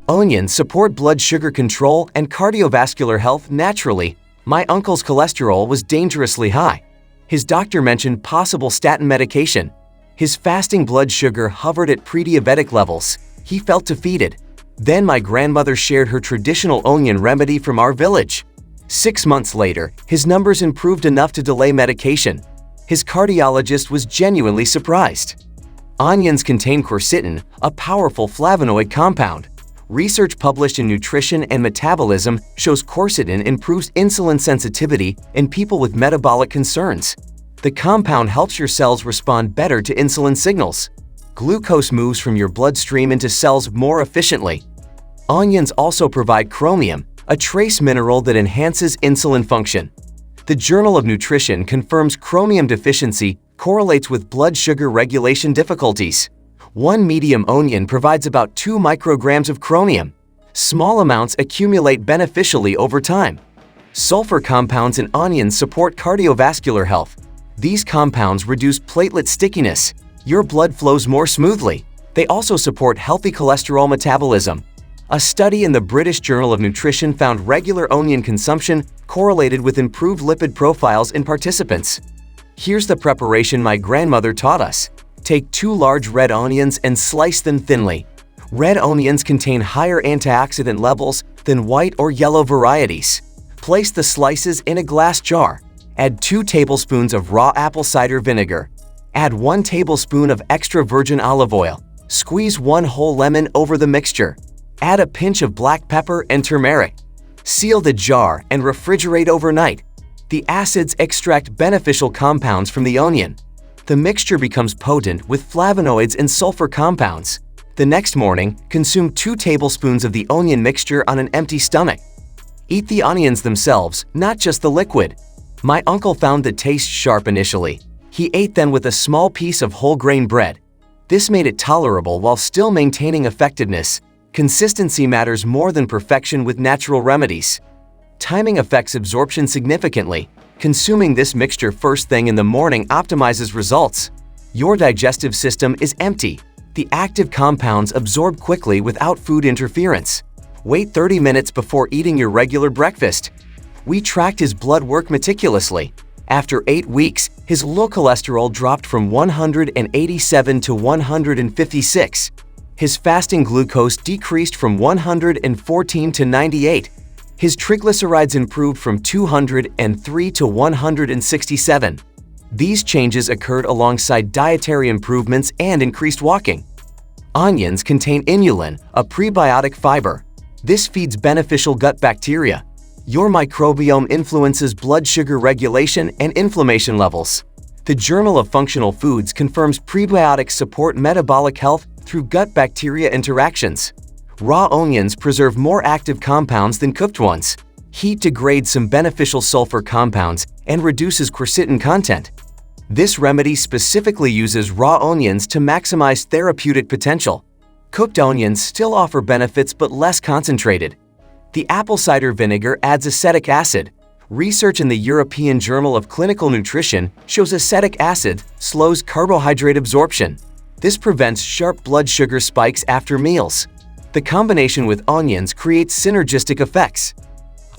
Onions support blood sugar control and cardiovascular health naturally. My uncle's cholesterol was dangerously high. His doctor mentioned possible statin medication. His fasting blood sugar hovered at pre-diabetic levels. He felt defeated. Then my grandmother shared her traditional onion remedy from our village. 6 months later, his numbers improved enough to delay medication. His cardiologist was genuinely surprised. Onions contain quercetin, a powerful flavonoid compound. Research published in Nutrition and Metabolism shows quercetin improves insulin sensitivity in people with metabolic concerns. The compound helps your cells respond better to insulin signals. Glucose moves from your bloodstream into cells more efficiently. Onions also provide chromium, a trace mineral that enhances insulin function. The Journal of Nutrition confirms chromium deficiency correlates with blood sugar regulation difficulties. 1 medium onion provides about 2 micrograms of chromium. Small amounts accumulate beneficially over time. Sulfur compounds in onions support cardiovascular health. These compounds reduce platelet stickiness. Your blood flows more smoothly. They also support healthy cholesterol metabolism. A study in the British Journal of Nutrition found regular onion consumption correlated with improved lipid profiles in participants. Here's the preparation my grandmother taught us. Take 2 large red onions and slice them thinly. Red onions contain higher antioxidant levels than white or yellow varieties. Place the slices in a glass jar. Add 2 tablespoons of raw apple cider vinegar. Add 1 tablespoon of extra virgin olive oil. Squeeze 1 whole lemon over the mixture. Add a pinch of black pepper and turmeric. Seal the jar and refrigerate overnight. The acids extract beneficial compounds from the onion. The mixture becomes potent with flavonoids and sulfur compounds. The next morning, consume 2 tablespoons of the onion mixture on an empty stomach. Eat the onions themselves, not just the liquid. My uncle found the taste sharp initially. He ate them with a small piece of whole grain bread. This made it tolerable while still maintaining effectiveness. Consistency matters more than perfection with natural remedies. Timing affects absorption significantly. Consuming this mixture first thing in the morning optimizes results. Your digestive system is empty. The active compounds absorb quickly without food interference. Wait 30 minutes before eating your regular breakfast. We tracked his blood work meticulously. After 8 weeks, his low cholesterol dropped from 187 to 156. His fasting glucose decreased from 114 to 98. His triglycerides improved from 203 to 167. These changes occurred alongside dietary improvements and increased walking. Onions contain inulin, a prebiotic fiber. This feeds beneficial gut bacteria. Your microbiome influences blood sugar regulation and inflammation levels. The Journal of Functional Foods confirms prebiotics support metabolic health through gut bacteria interactions. Raw onions preserve more active compounds than cooked ones. Heat degrades some beneficial sulfur compounds and reduces quercetin content. This remedy specifically uses raw onions to maximize therapeutic potential. Cooked onions still offer benefits but less concentrated. The apple cider vinegar adds acetic acid. Research in the European Journal of Clinical Nutrition shows acetic acid slows carbohydrate absorption. This prevents sharp blood sugar spikes after meals. The combination with onions creates synergistic effects.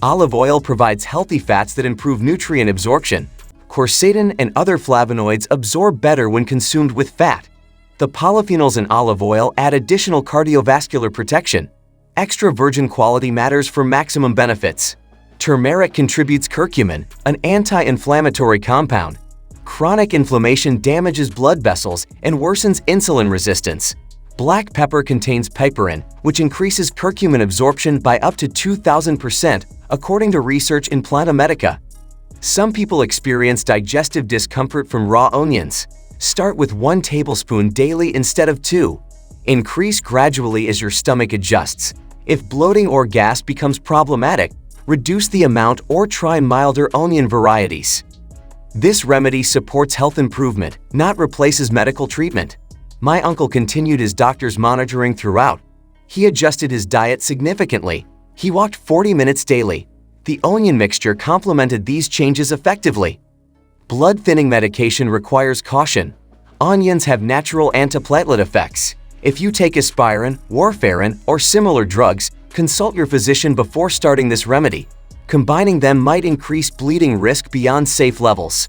Olive oil provides healthy fats that improve nutrient absorption. Quercetin and other flavonoids absorb better when consumed with fat. The polyphenols in olive oil add additional cardiovascular protection. Extra virgin quality matters for maximum benefits. Turmeric contributes curcumin, an anti-inflammatory compound. Chronic inflammation damages blood vessels and worsens insulin resistance. Black pepper contains piperin, which increases curcumin absorption by up to 2,000%, according to research in Plantamedica. Some people experience digestive discomfort from raw onions. Start with 1 tablespoon daily instead of 2. Increase gradually as your stomach adjusts. If bloating or gas becomes problematic, reduce the amount or try milder onion varieties. This remedy supports health improvement, not replaces medical treatment. My uncle continued his doctor's monitoring throughout. He adjusted his diet significantly. He walked 40 minutes daily. The onion mixture complemented these changes effectively. Blood thinning medication requires caution. Onions have natural antiplatelet effects. If you take aspirin, warfarin, or similar drugs, consult your physician before starting this remedy. Combining them might increase bleeding risk beyond safe levels.